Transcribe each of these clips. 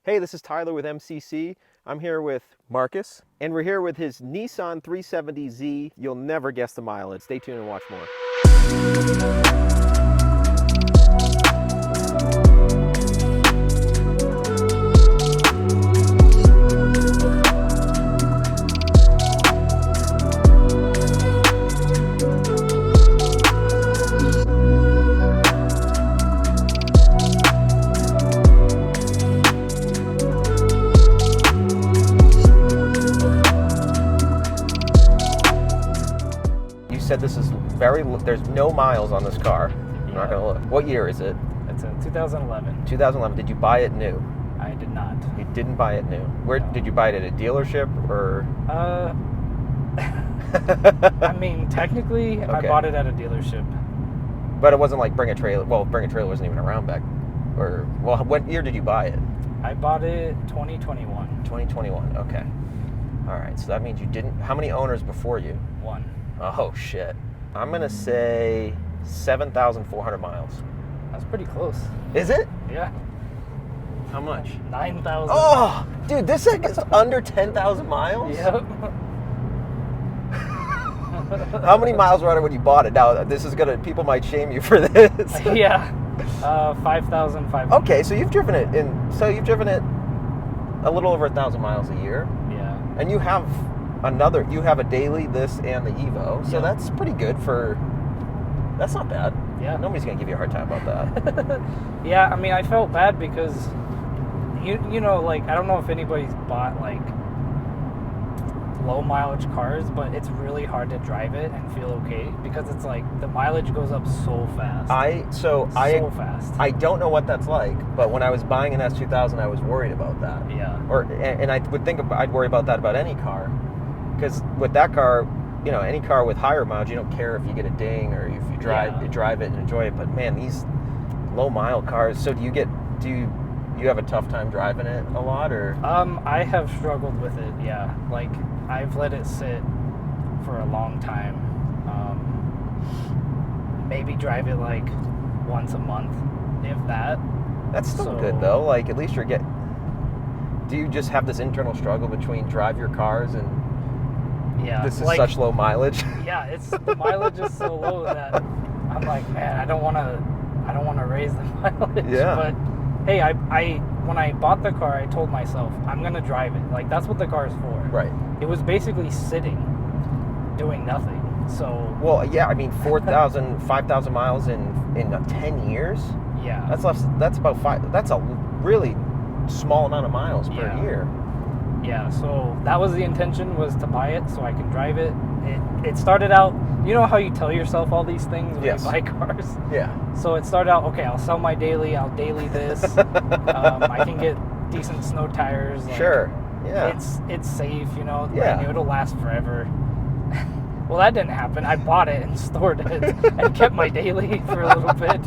Hey, this is Tyler with MCC. I'm here with Marcus, and we're here with his Nissan 370Z. You'll never guess the mileage. Stay tuned and watch more. You said this is there's no miles on this car. I'm not gonna look. What year is it? It's a 2011. 2011. Did you buy it new? I did not. You didn't buy it new. Where did you buy it, at a dealership or? I mean, technically, I bought it at a dealership. But it wasn't like Bring a Trailer. Well, Bring a Trailer wasn't even around back. What year did you buy it? I bought it 2021. 2021. Okay. All right. So that means you didn't. How many owners before you? One. Oh shit. I'm gonna say 7,400 miles. That's pretty close. Is it? Yeah. How much? 9,000. Oh, dude, this thing is under 10,000 miles. Yep. How many miles were on it when you bought it? Now, people might shame you for this. Yeah. 5,500. Okay, so you've driven it a little over 1,000 miles a year. Yeah. And you have a daily, this, and the Evo, so that's pretty good that's not bad. Yeah. Nobody's gonna give you a hard time about that. Yeah, I mean, I felt bad because, you know, like, I don't know if anybody's bought, like, low mileage cars, but it's really hard to drive it and feel okay because it's like the mileage goes up so fast. Fast. I don't know what that's like, but when I was buying an S2000, I was worried about that. Yeah. And I would think I'd worry about that about any car, because with that car, you know, any car with higher mileage, you don't care if you get a ding or if you drive it and enjoy it. But man, these low mile cars. So do you have a tough time driving it a lot, or? I have struggled with it. Yeah, like I've let it sit for a long time. Maybe drive it like once a month, if that. That's still good though. Like, at least you're getting. Do you just have this internal struggle between drive your cars and? Yeah. This is such low mileage. Yeah, the mileage is so low that I'm like, man, I don't want to raise the mileage. Yeah. But hey, when I bought the car, I told myself I'm gonna drive it. Like, that's what the car is for. Right. It was basically sitting, doing nothing. So. Well, yeah. I mean, 5,000 miles in 10 years. Yeah. That's less. That's about 5. That's a really small amount of miles per year. Yeah, so that was the intention, was to buy it so I can drive it. It started out, you know how you tell yourself all these things when you buy cars? Yeah. So it started out, okay, I'll sell my daily, I'll daily this. I can get decent snow tires. Like, sure. Yeah. It's safe, you know. Yeah. I knew it'll last forever. Well, that didn't happen. I bought it and stored it and kept my daily for a little bit.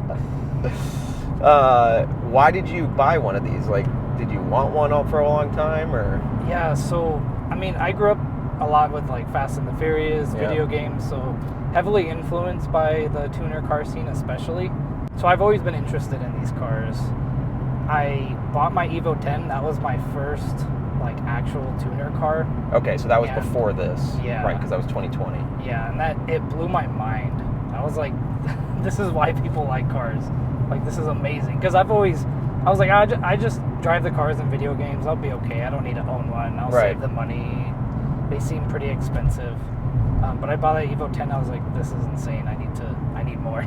Why did you buy one of these? Like, did you want one for a long time, or? Yeah, so, I mean, I grew up a lot with, like, Fast and the Furious, video games, so heavily influenced by the tuner car scene especially. So I've always been interested in these cars. I bought my Evo 10. That was my first, like, actual tuner car. Okay, so that was before this. Yeah. Right, because that was 2020. Yeah, and it blew my mind. I was like, this is why people like cars. Like, this is amazing. Because I was like, I just drive the cars in video games. I'll be okay. I don't need to own one. I'll save the money. They seem pretty expensive. But I bought that Evo 10. I was like, this is insane. I need more.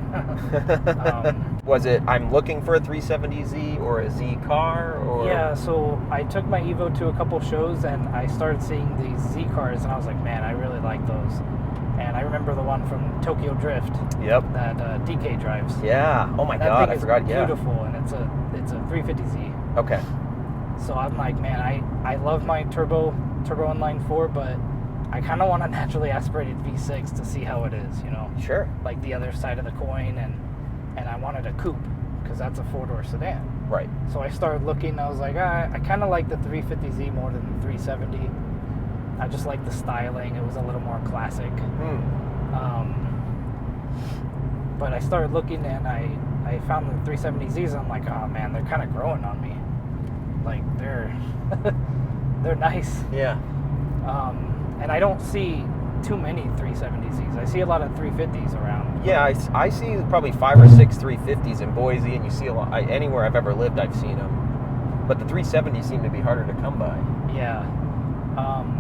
Was it, I'm looking for a 370Z or a Z car? Or? Yeah, so I took my Evo to a couple shows, and I started seeing these Z cars, and I was like, man, I really like those. And I remember the one from Tokyo Drift. Yep. That DK drives. Yeah. Oh my God, I forgot. Yeah. Beautiful, and it's a 350Z. Okay. So I'm like, man, I love my turbo inline 4, but I kind of want a naturally aspirated V6 to see how it is, you know. Sure. Like the other side of the coin, and I wanted a coupe because that's a 4-door sedan. Right. So I started looking. I was like, I kind of like the 350Z more than the 370. I just like the styling. It was a little more classic. But I started looking, and I found the 370Zs, and I'm like, oh man, they're kind of growing on me. Like, they're They're nice. Yeah. And I don't see too many 370Zs. I see a lot of 350s around. Yeah, I see probably 5 or 6 350s in Boise, and you see a lot anywhere I've ever lived. I've seen them, but the 370s seem to be harder to come by. Yeah,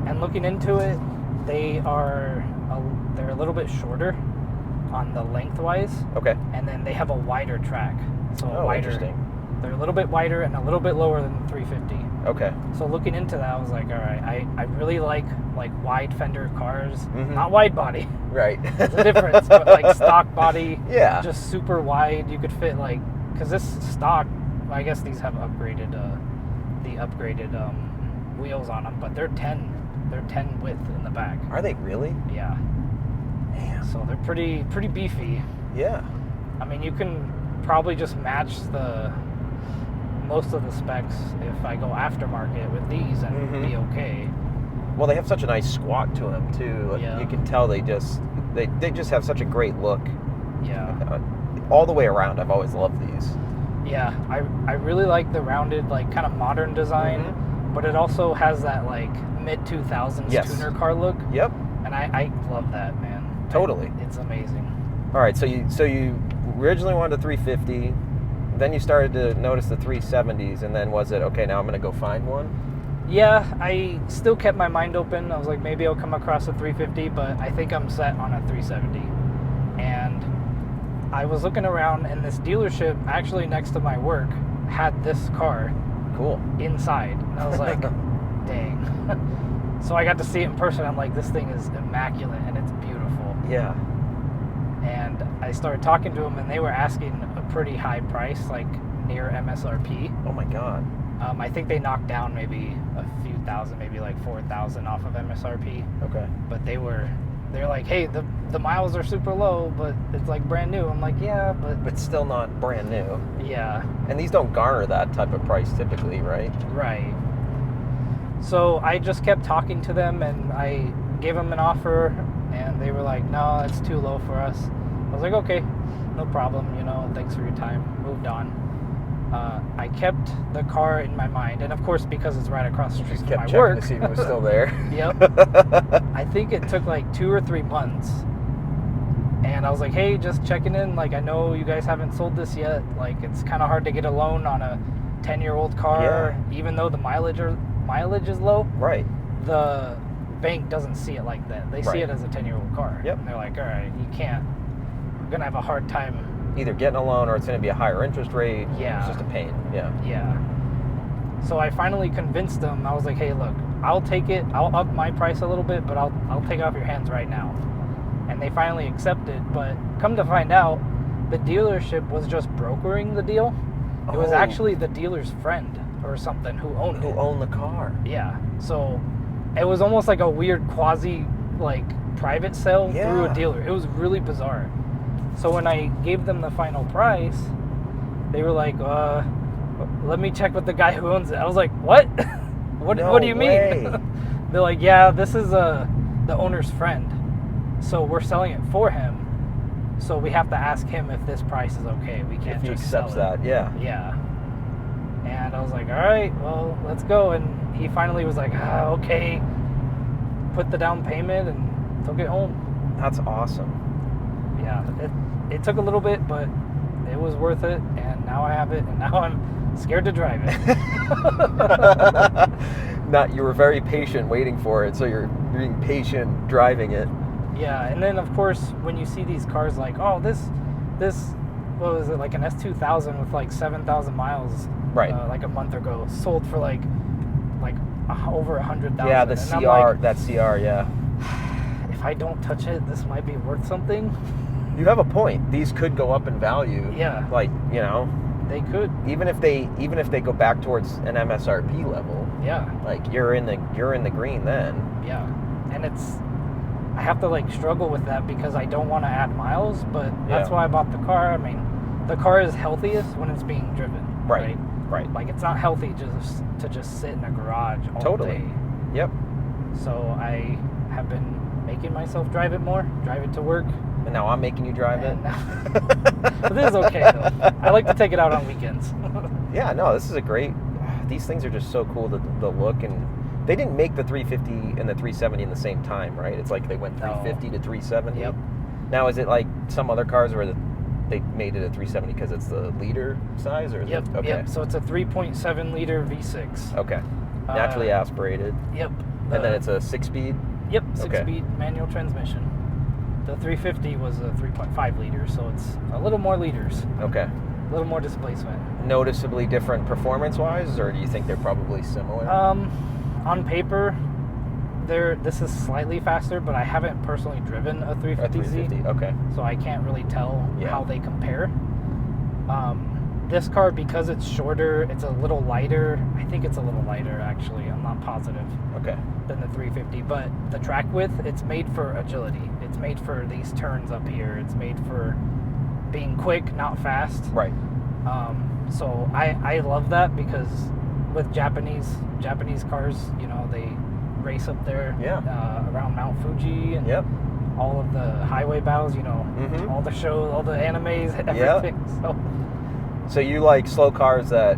and looking into it, they're a little bit shorter on the lengthwise. Okay. And then they have a wider track. So wider. Interesting. They're a little bit wider and a little bit lower than the 350. Okay. So looking into that, I was like, all right, I really like wide fender cars, Mm-hmm. not wide body. Right. There's a difference, but like stock body, Yeah. just super wide. You could fit because this stock, I guess these have upgraded wheels on them, but they're 10 width in the back. Are they really? Yeah. Damn. So they're pretty beefy. Yeah. I mean, you can probably just match most of the specs if I go aftermarket with these and Mm-hmm. be okay. Well, they have such a nice squat to them too. Like, Yeah. you can tell they just have such a great look. Yeah. All the way around, I've always loved these. Yeah, I really like the rounded, kind of modern design, Mm-hmm. but it also has that mid-2000s Yes. tuner car look, Yep. and I love that, man. Totally. It's amazing. All right, so you originally wanted a 350, then you started to notice the 370s, and then was it, okay, now I'm going to go find one? Yeah, I still kept my mind open. I was like, maybe I'll come across a 350, but I think I'm set on a 370. And I was looking around, and this dealership actually next to my work had this car Cool. inside. And I was like, dang. So I got to see it in person. I'm like, this thing is immaculate, and it's beautiful. Yeah. And I started talking to them, and they were asking a pretty high price, near MSRP. Oh my God. I think they knocked down maybe a few thousand, maybe 4,000 off of MSRP. Okay. But they're like, hey, the miles are super low, but it's brand new. I'm like, yeah, But still not brand new. yeah, And these don't garner that type of price typically, right? right. So I just kept talking to them, and I gave them an offer, and they were like, no, it's too low for us. I was like, okay, no problem, thanks for your time. Moved on. I kept the car in my mind, and of course, because it's right across the street Just from kept my checking work. to see if it was still there. Yep. I think it took 2 or 3 months, and I was like, hey, just checking in. I know you guys haven't sold this yet. It's kind of hard to get a loan on a 10-year-old car, even though the mileage is low. Right. The bank doesn't see it like that. They see Right. it as a 10-year-old car. Yep. And they're like, all right, you can't. We're gonna have a hard time. Either getting a loan or it's going to be a higher interest rate. Yeah. It's just a pain. Yeah. Yeah. So I finally convinced them. I was like, hey, look, I'll take it. I'll up my price a little bit, but I'll take it off your hands right now. And they finally accepted. But come to find out, the dealership was just brokering the deal. It was Oh. actually the dealer's friend or something who owned it. Who owned the car? Yeah. So it was almost like a weird quasi private sale through a Yeah. dealer. It was really bizarre. So when I gave them the final price, they were like, let me check with the guy who owns it. I was like, what? What do you way. mean? They're like, yeah, this is the owner's friend. So we're selling it for him. So we have to ask him if this price is okay. We can't If he just accepts sell it. that, yeah. Yeah. And I was like, all right, well, let's go. And he finally was like, okay. Put the down payment and took it home. That's awesome. Yeah, it took a little bit, but it was worth it. And now I have it, and now I'm scared to drive it. You were very patient waiting for it, so you're being patient driving it. Yeah, and then of course when you see these cars this what was it, an S2000 with 7,000 miles, Right. a month ago, sold for over 100,000. Yeah, the And CR, I'm like, that CR, yeah. if I don't touch it, this might be worth something. You have a point. These could go up in value. Yeah. They could. even if they go back towards an MSRP level, Yeah. you're in the green then. Yeah. And I have to struggle with that because I don't want to add miles, but that's Yeah. why I bought the car. I mean, the car is healthiest when it's being driven. Right. It's not healthy to just sit in a garage all Totally. day. Yep. So I have been making myself drive it more, drive it to work. And now I'm making you drive it. But this is okay though. I like to take it out on weekends. Yeah, no, this is a great. these things are just so cool, the look, and they didn't make the 350 and the 370 in the same time, right? It's like they went 350 to 370. Yep. Now, is it like some other cars where they made it a 370 because it's the liter size, or is Yep. it? Okay. Yep. So it's a 3.7 liter V6. Okay. Naturally aspirated. Yep. And then it's a 6-speed. Yep. 6-speed manual transmission. The 350 was a 3.5 liter, so it's a little more liters. Okay. A little more displacement. Noticeably different performance-wise, or do you think they're probably similar? On paper, this is slightly faster, but I haven't personally driven a 350Z. Okay. So I can't really tell how they compare. This car, because it's shorter, it's a little lighter. I think it's a little lighter, actually. I'm not positive. Okay. Than the 350, but the track width, it's made for agility. It's made for these turns up here. It's made for being quick, not fast. Right. So I love that, because with Japanese cars, you know, they race up there around Mount Fuji and all of the highway battles, you know, all the shows, all the animes, everything. So you like slow cars that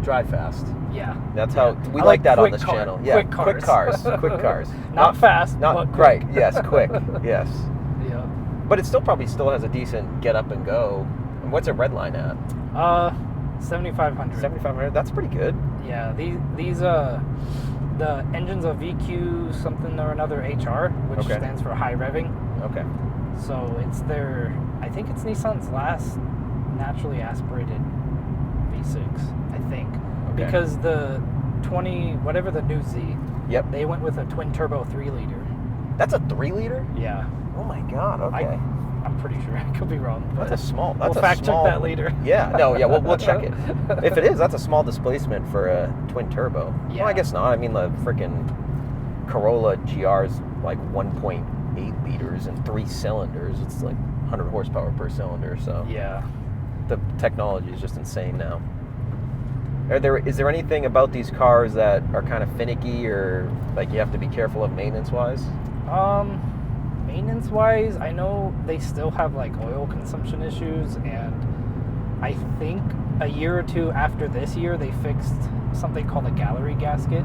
drive fast. Yeah. That's how we like that on this channel. Yeah. Quick cars. Quick cars. Not fast, not but quick. Right. Yes, quick. Yes. Yeah. But it probably still has a decent get up and go. And what's a red line at? 7,500. 7,500. That's pretty good. Yeah. These the engine's a VQ something or another HR, which stands for high revving. Okay. So it's I think it's Nissan's last naturally aspirated V6, I think. Okay. Because the whatever the new Z, they went with a twin turbo 3 liter. That's a 3 liter? Yeah. Oh my god, okay. I'm pretty sure. I could be wrong. That's a small. We'll fact check that later. Yeah, no, yeah, we'll check it. If it is, that's a small displacement for a twin turbo. Yeah. Well, I guess not. I mean, the freaking Corolla GR's like 1.8 liters and 3 cylinders. It's like 100 horsepower per cylinder. So yeah, the technology is just insane now. Is there anything about these cars that are kind of finicky, or like you have to be careful of maintenance-wise? Maintenance-wise, I know they still have like oil consumption issues, and I think a year or two after this year, they fixed something called a gallery gasket.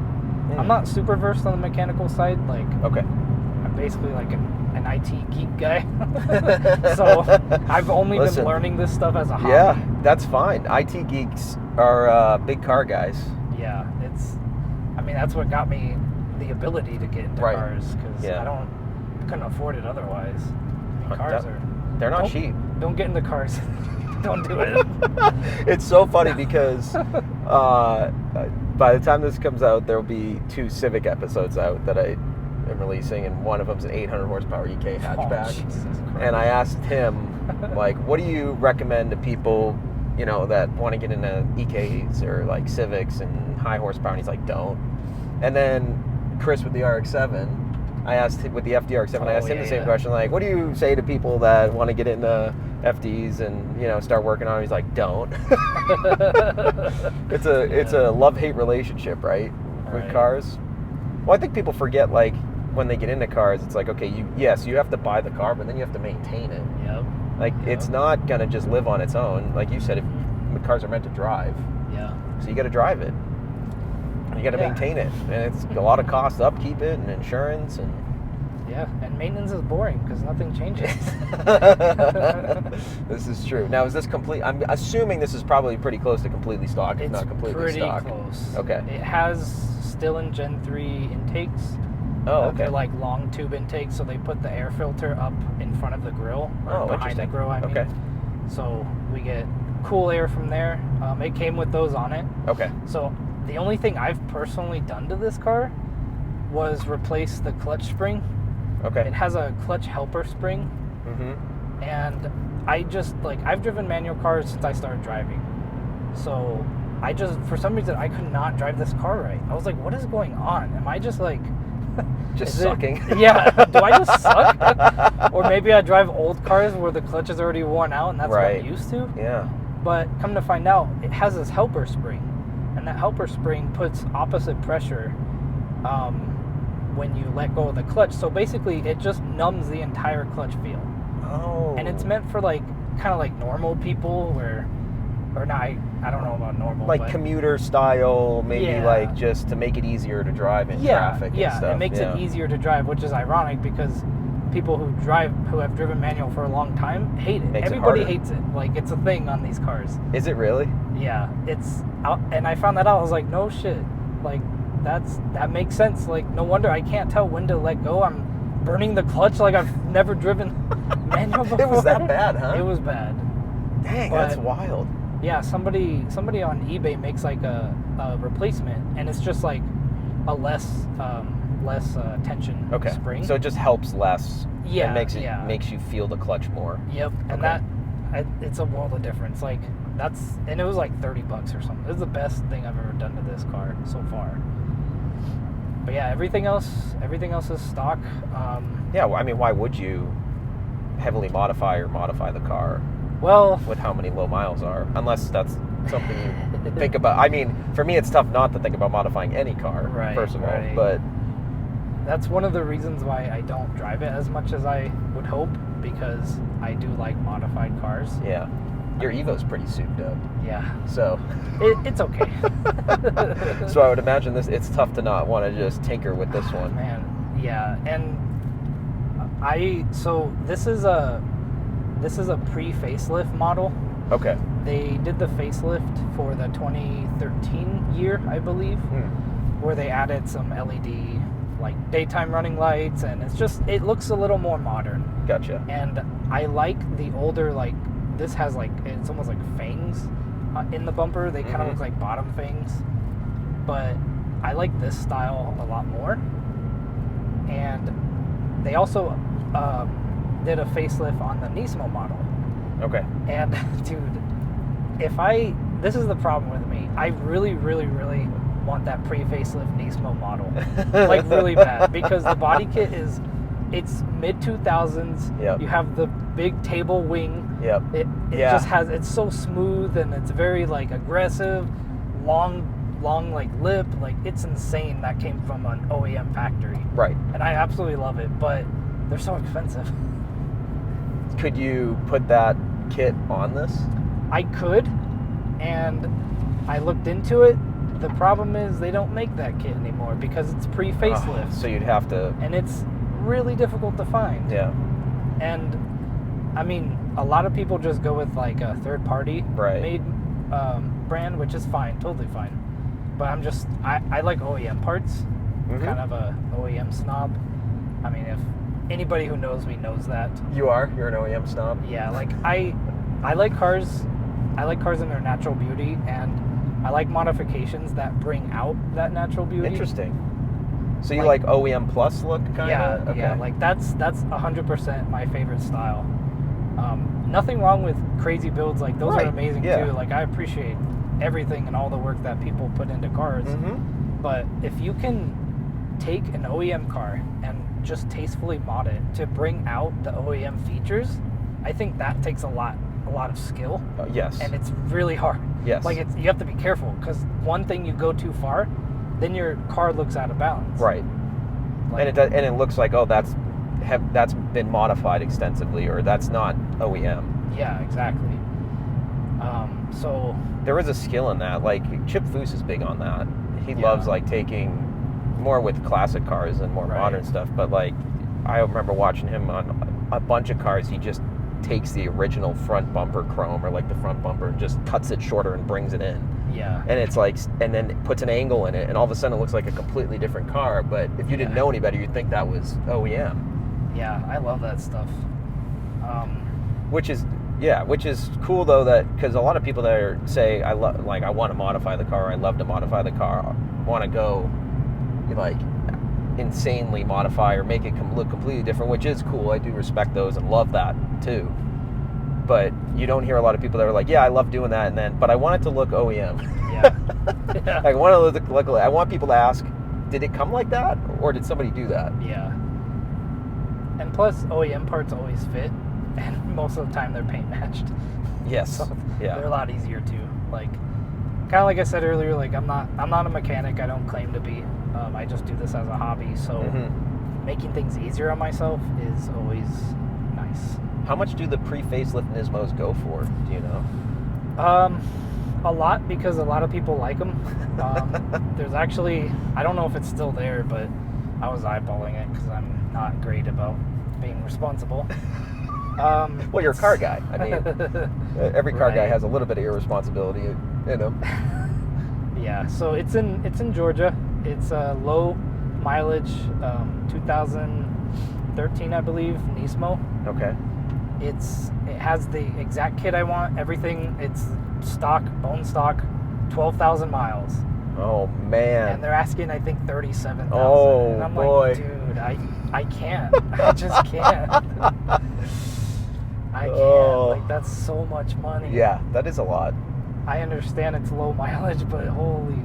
I'm not super versed on the mechanical side. Like, I'm basically like an IT geek guy. So I've only been learning this stuff as a hobby. Yeah, that's fine. IT geeks are big car guys. Yeah, that's what got me the ability to get into cars, because couldn't afford it otherwise. I mean, cars they're not cheap. Don't get into cars. Don't do it. It's so funny because by the time this comes out, there will be 2 Civic episodes out that I am releasing, and one of them's an 800 horsepower EK hatchback. And I asked him, like, what do you recommend to people, you know, that want to get into EKs or like Civics and high horsepower? And he's like, don't. And then Chris with the RX-7, I asked him with the FDRX-7, I asked him the same question, like, what do you say to people that want to get into FDs and, you know, start working on it? He's like, don't. It's a love-hate relationship, right, with cars. Well, I think people forget, like, when they get into cars, it's like, okay, you have to buy the car, but then you have to maintain it. Yep. Like, it's not gonna just live on its own. Like you said, the cars are meant to drive. Yeah. So you got to drive it. You got to maintain it, and it's a lot of cost to upkeep it and insurance and. Yeah, and maintenance is boring because nothing changes. This is true. Now, is this complete? I'm assuming this is probably pretty close to completely stock, if not completely stock. It's pretty close. Okay. It has still in Gen 3 intakes. Oh, okay. They're like long tube intakes, so they put the air filter up in front of the grill, or behind the grill, I mean. Okay. So we get cool air from there. It came with those on it. Okay. So the only thing I've personally done to this car was replace the clutch spring. Okay. It has a clutch helper spring. Mm-hmm. And I've driven manual cars since I started driving. So for some reason, I could not drive this car right. I was like, what is going on? Am I just like... Just sucking? Yeah. Do I just suck? Or maybe I drive old cars where the clutch is already worn out and that's what I'm used to? Yeah. But come to find out, it has this helper spring. And that helper spring puts opposite pressure when you let go of the clutch. So basically, it just numbs the entire clutch feel. Oh. And it's meant for like kind of like normal people where or not. I don't know about normal. Like but commuter style, maybe Yeah. like just to make it easier to drive in traffic and stuff. It makes it easier to drive, which is ironic because people who have driven manual for a long time hate it. Makes it Everybody harder. hates it. Like, it's a thing on these cars. Is it really? Yeah, it's out, and I found that out. I was like, no shit. Like, that makes sense. Like, no wonder I can't tell when to let go. I'm burning the clutch like I've never driven manual before. It was that bad, huh? It was bad. Dang, But- that's wild. Yeah, somebody on eBay makes like a replacement, and it's just like a less tension Okay. spring. So it just helps less. Yeah, It makes you feel the clutch more. Yep, and Okay. it's a world of difference. Like, and it was like $30 or something. It was the best thing I've ever done to this car so far. But yeah, everything else is stock. Yeah, well, I mean, why would you heavily modify the car Well, with how many low miles are? Unless that's something you think about. I mean, for me, it's tough not to think about modifying any car, Right, first of all. right. But that's one of the reasons why I don't drive it as much as I would hope, because I do like modified cars. yeah, your Evo's pretty souped up. Yeah, So, it's okay. so I would imagine it's tough to not want to just tinker with this one. Man, yeah, and so this is a pre-facelift model. Okay. They did the facelift for the 2013 year, I believe, where they added some LED like daytime running lights, and it looks a little more modern. Gotcha. And I like the older, like, this has like, it's almost like fangs in the bumper. They kind of look like bottom fangs, but I like this style a lot more. And they also did a facelift on the Nismo model. Okay. And dude, this is the problem with me. I really, really, really want that pre-facelift Nismo model, like really bad, because the body kit it's mid 2000s. Yep. You have the big table wing. Yep. It Yeah. just has, it's so smooth, and it's very like aggressive, long like lip. Like, it's insane. That came from an OEM factory, Right. and I absolutely love it, but they're so expensive. Could you put that kit on this? I could, and I looked into it. The problem is they don't make that kit anymore because it's pre-facelift, So you'd have to. and it's really difficult to find. Yeah. And I mean, a lot of people just go with like a third-party Right. made brand, which is fine, totally fine. But I like OEM parts. I'm kind of a OEM snob. I mean, if anybody who knows me knows that. You're an OEM snob. Yeah, like I like cars. I like cars in their natural beauty, and I like modifications that bring out that natural beauty. Interesting. So you like OEM plus look, kind of? Yeah, Okay. yeah. Like that's 100% my favorite style. Nothing wrong with crazy builds. Like, those Right, are amazing yeah. too. Like, I appreciate everything and all the work that people put into cars. But if you can take an OEM car and just tastefully mod it to bring out the OEM features, I think that takes a lot of skill, Yes. and it's really hard. Yes. Like, you have to be careful, because one thing you go too far, then your car looks out of balance. Right. Like, And it looks like, oh, that's been modified extensively, or that's not OEM. Yeah, exactly. So There is a skill in that. Like, Chip Foose is big on that. He Yeah. loves like taking more with classic cars and more Right. modern stuff. But like, I remember watching him on a bunch of cars. He just takes the original front bumper chrome, or like the front bumper, and just cuts it shorter and brings it in. yeah, And it's like, and then puts an angle in it, and all of a sudden it looks like a completely different car. But if you didn't know any better, you'd think that was OEM. yeah, I love that stuff. Which is cool though, that because a lot of people that say I want to modify the car, I love to modify the car, want to go like insanely modify or make it look completely different, which is cool. I do respect those and love that too. But you don't hear a lot of people that are like, yeah, I love doing that, but I want it to look OEM. Yeah. Yeah. I want it to look. I want people to ask, did it come like that, or did somebody do that? Yeah. And plus, OEM parts always fit, and most of the time they're paint matched. Yes. So Yeah. they're a lot easier too. Like, kind of like I said earlier, like I'm not a mechanic. I don't claim to be. I just do this as a hobby. So making things easier on myself is always nice. How much do the pre-facelift Nismos go for? Do you know? A lot, because a lot of people like them. There's actually, I don't know if it's still there, but I was eyeballing it because I'm not great about being responsible. Well, you're a car guy. I mean, every car guy has a little bit of irresponsibility in him. Yeah, so it's in Georgia. It's a low mileage, 2013, I believe, Nismo. Okay. It has the exact kit I want. Everything. It's stock, bone stock, 12,000 miles. Oh man. And they're asking, I think, 37,000. Oh, and I'm boy. like, dude, I can't. I just can't. I can't. Like, that's so much money. Yeah, that is a lot. I understand it's low mileage, but holy.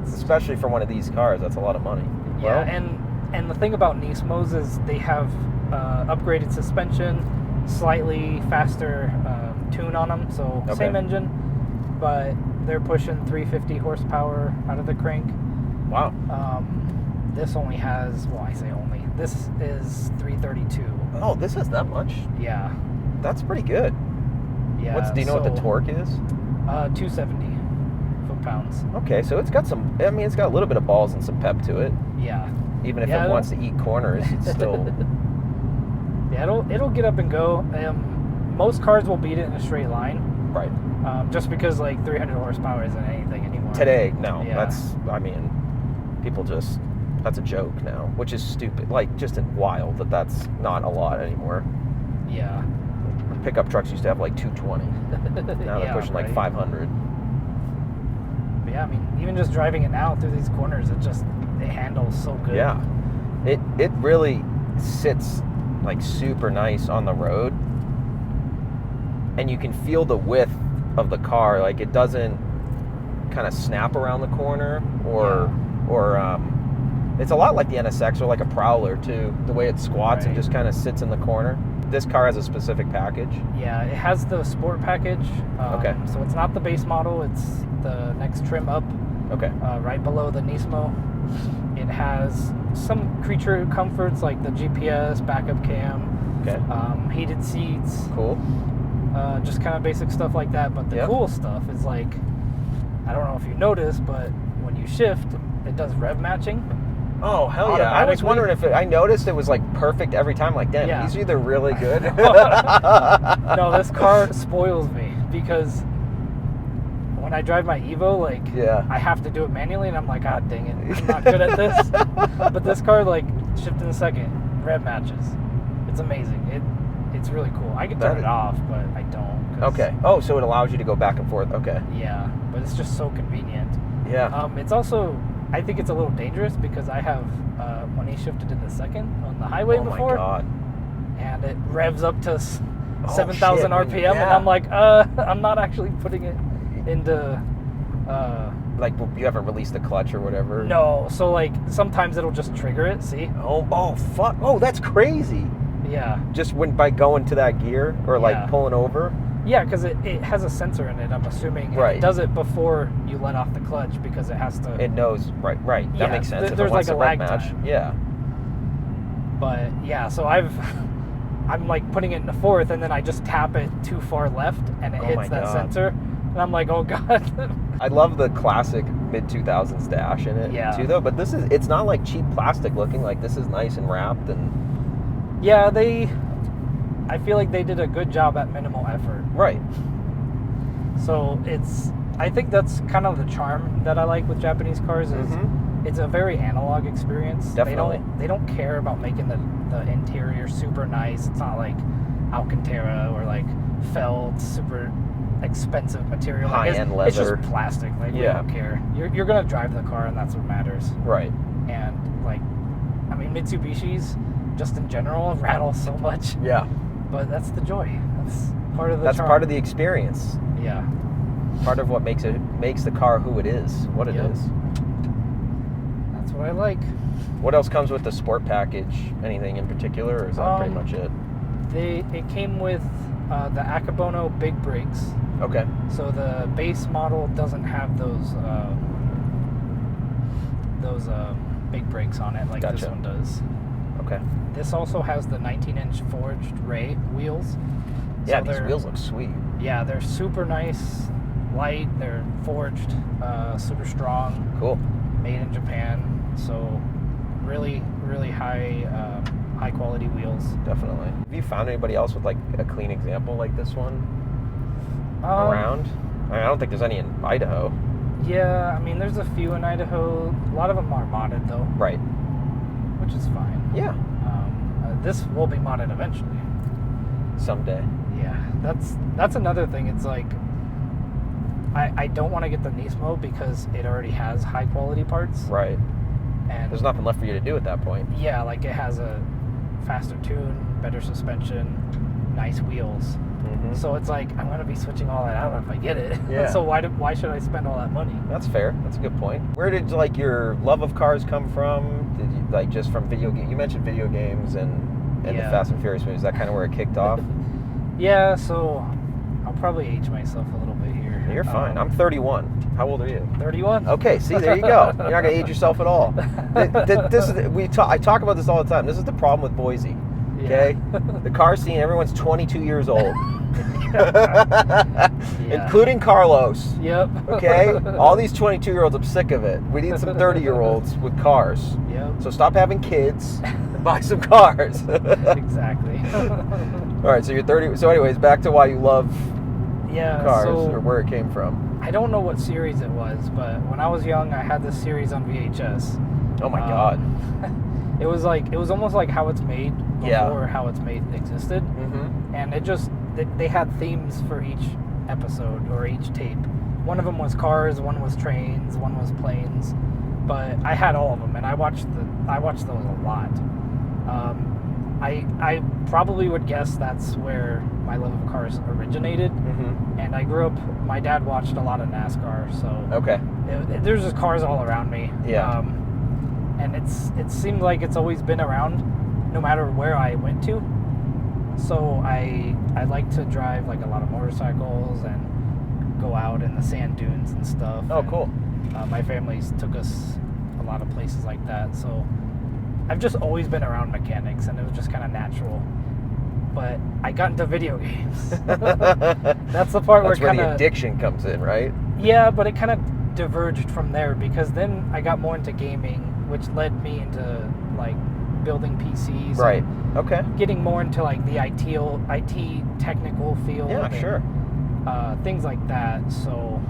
Especially for one of these cars, that's a lot of money. Yeah, well, and the thing about Nismos is they have upgraded suspension, slightly faster tune on them, so same engine, but they're pushing 350 horsepower out of the crank. Wow. This only has, well, I say only, this is 332. Oh, this has that much? Yeah. That's pretty good. Yeah. Do you know what the torque is? 270 foot-pounds. Okay, so it's got some, I mean, it's got a little bit of balls and some pep to it. Yeah. Even if it wants to eat corners, it's still... Yeah, it'll get up and go. Most cars will beat it in a straight line. Right. Just because, like, 300 horsepower isn't anything anymore. Today, no. Yeah. That's, I mean, people just, that's a joke now, which is stupid. Like, just wild that that's not a lot anymore. Yeah. Pickup trucks used to have like 220. Now they're pushing like 500. But yeah, I mean, even just driving it now through these corners, it handles so good. Yeah. It really sits like super nice on the road. And you can feel the width of the car. Like, it doesn't kind of snap around the corner or it's a lot like the NSX or like a Prowler too. The way it squats and just kind of sits in the corner. This car has a specific package. Yeah, it has the sport package. Okay. So it's not the base model, it's the next trim up. Okay. Right below the Nismo. It has some creature comforts like the GPS, backup cam, Okay. Heated seats. Cool. Just kind of basic stuff like that. But the cool stuff is, like, I don't know if you noticed, but when you shift, it does rev matching. Oh, hell yeah. I was wondering if I noticed it was like perfect every time. Like, damn, he's either really good. No, this car spoils me because when I drive my Evo, like, I have to do it manually, and I'm like, God dang it, I'm not good at this. But this car, like, shift in a second, rev matches. It's amazing. It's really cool. I can turn it off, but I don't. Okay. Oh, so it allows you to go back and forth. Okay. Yeah, but it's just so convenient. Yeah. It's also, I think it's a little dangerous because I have when he shifted in the second on the highway before. Oh my God. And it revs up to 7,000 RPM, and I'm like, I'm not actually putting it into... like, you haven't released the clutch or whatever? No, so, like, sometimes it'll just trigger it, see? Oh, fuck. Oh, that's crazy. Yeah. Just by going to that gear or, like, pulling over? Yeah, because it has a sensor in it, I'm assuming. Right. It does it before you let off the clutch because it has to... It knows, right. Yeah, That makes sense. There's, like, a lag time. Yeah. But, yeah, so I'm, like, putting it in the fourth, and then I just tap it too far left, and it hits that sensor. And I'm like, oh, God. I love the classic mid-2000s dash in it, too, though. But it's not, like, cheap plastic looking. Like, this is nice and wrapped and... Yeah, I feel like they did a good job at minimal effort. Right. So I think that's kind of the charm that I like with Japanese cars is it's a very analog experience. Definitely. They don't care about making the interior super nice. It's not like Alcantara or like felt super expensive material. High-end leather. It's just plastic. Like, we don't care. You're going to drive the car, and that's what matters. Right. And, like, I mean, Mitsubishis, just in general, rattle so much. Yeah. But that's the joy. That's part of the That's charm. part of the experience. Yeah. Part of what makes the car who it is, what it is. That's what I like. What else comes with the sport package? Anything in particular, or is that pretty much it? It came with the Akabono big brakes. Okay. So the base model doesn't have those big brakes on it like this one does. Okay. This also has the 19-inch forged Ray wheels. Yeah, these wheels look sweet. Yeah, they're super nice, light. They're forged, super strong. Cool. Made in Japan. So really, really high quality wheels. Definitely. Have you found anybody else with like a clean example like this one around? I mean, I don't think there's any in Idaho. Yeah, I mean, there's a few in Idaho. A lot of them are modded though. Right. Which is fine. Yeah. This will be modded eventually. Someday. Yeah, that's another thing. It's like I don't want to get the Nismo because it already has high quality parts. Right. And there's nothing left for you to do at that point. Yeah, like it has a faster tune, better suspension, nice wheels. Mm-hmm. So it's like I'm gonna be switching all that out if I get it. Yeah. So why should I spend all that money? That's fair. That's a good point. Where did like your love of cars come from? Did you like just from video games? You mentioned video games and the Fast and Furious movies. Is that kind of where it kicked off? Yeah. So I'll probably age myself a little bit here. You're fine. I'm 31. How old are you? 31. Okay, see, there you go. You're not gonna age yourself at all. I talk about this all the time. This is the problem with Boise. Okay, the car scene. Everyone's 22 years old, including Carlos. Yep. Okay, all these 22-year-olds. I'm sick of it. We need some 30-year-olds with cars. Yep. So stop having kids and buy some cars. Exactly. All right, so you're 30. So, anyways, back to why you love cars or where it came from. I don't know what series it was, but when I was young, I had this series on VHS. Oh my God. It was almost like How It's Made before How It's Made existed. Mm-hmm. And they had themes for each episode or each tape. One of them was cars, one was trains, one was planes. But I had all of them, and I watched those a lot. I probably would guess that's where my love of cars originated. Mm-hmm. And I grew up, my dad watched a lot of NASCAR, so there's just cars all around me. Yeah. And it seemed like it's always been around no matter where I went to. So I like to drive like a lot of motorcycles and go out in the sand dunes and stuff. Oh, cool. My family's took us a lot of places like that. So I've just always been around mechanics, and it was just kind of natural. But I got into video games. That's the part where the addiction comes in, right? Yeah, but it kind of diverged from there because then I got more into gaming, which led me into like building PCs. Right. Okay. Getting more into like the IT technical field. Yeah, sure. Things like that. So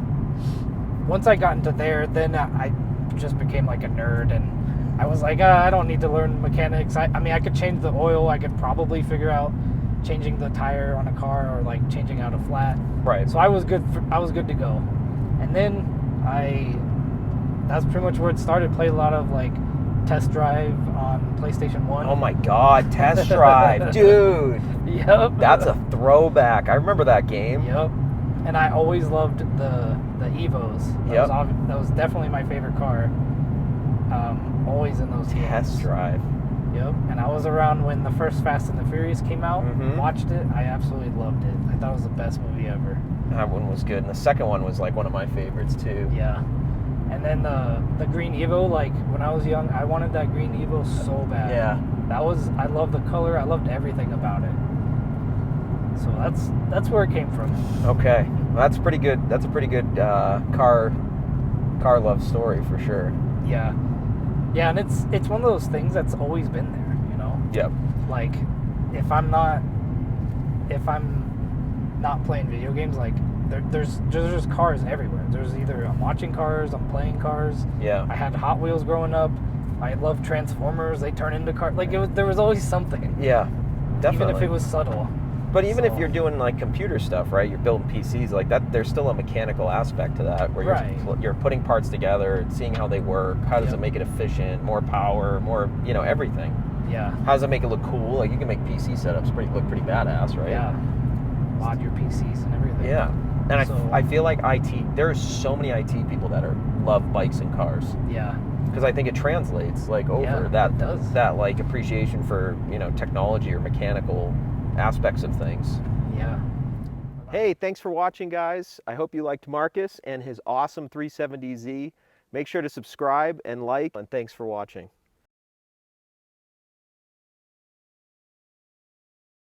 once I got into there, then I just became like a nerd, and I was like, I don't need to learn mechanics. I mean, I could change the oil. I could probably figure out changing the tire on a car or like changing out a flat. Right. So I was good to go. And then that's pretty much where it started. Played a lot of like Test Drive on PlayStation 1. Oh my God, Test Drive, dude. Yep. That's a throwback. I remember that game. Yep. And I always loved the Evos. That was definitely my favorite car. Always in those Test games. Drive. Yep. And I was around when the first Fast and the Furious came out. Mm-hmm. Watched it. I absolutely loved it. I thought it was the best movie ever. That one was good. And the second one was like one of my favorites too. Yeah. And then the green Evo, like when I was young, I wanted that green Evo so bad. Yeah. I loved the color. I loved everything about it. So that's where it came from. Okay. Well, that's pretty good. That's a pretty good car love story for sure. Yeah. Yeah, and it's one of those things that's always been there, you know? Yep. Like if I'm not playing video games, like there's just cars everywhere. There's either I'm watching cars, I'm playing cars. Yeah. I had Hot Wheels growing up. I loved Transformers. They turn into cars. Like there was always something. Yeah, definitely. Even if it was subtle. But even if you're doing like computer stuff, right? You're building PCs like that. There's still a mechanical aspect to that, where you're putting parts together, seeing how they work. How does it make it efficient? More power, more everything. Yeah. How does it make it look cool? Like you can make PC setups look pretty badass, right? Yeah. Mod your PCs and everything. Yeah. And I feel like there are so many IT people that love bikes and cars. Yeah. Because I think it translates like over that like appreciation for technology or mechanical aspects of things. Yeah. Hey, thanks for watching, guys. I hope you liked Marcus and his awesome 370Z. Make sure to subscribe and like, and thanks for watching.